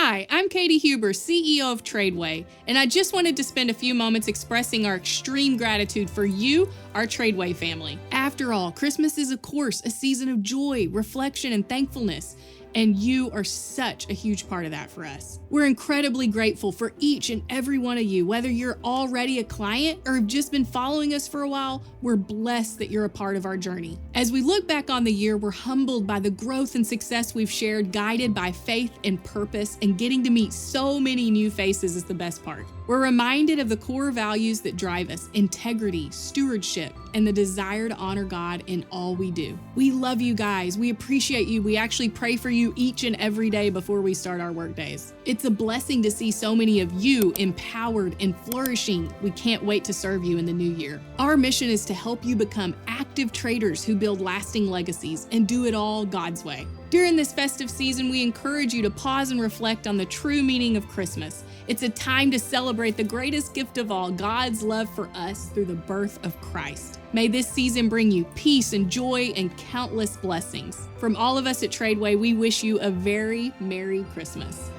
Hi, I'm Katie Huber, CEO of TRADEway, and I just wanted to spend a few moments expressing our extreme gratitude for you, our TRADEway family. After all, Christmas is, of course, a season of joy, reflection, and thankfulness, and you are such a huge part of that for us. We're incredibly grateful for each and every one of you, whether you're already a client or have just been following us for a while. We're blessed that you're a part of our journey. As we look back on the year, we're humbled by the growth and success we've shared, guided by faith and purpose, and getting to meet so many new faces is the best part. We're reminded of the core values that drive us: integrity, stewardship, and the desire to honor God in all we do. We love you guys. We appreciate you. We actually pray for you each and every day before we start our work days. It's a blessing to see so many of you empowered and flourishing. We can't wait to serve you in the new year. Our mission is to help you become active traders who build lasting legacies and do it all God's way. During this festive season, we encourage you to pause and reflect on the true meaning of Christmas. It's a time to celebrate the greatest gift of all, God's love for us through the birth of Christ. May this season bring you peace and joy and countless blessings. From all of us at TRADEway, we wish you a very Merry Christmas.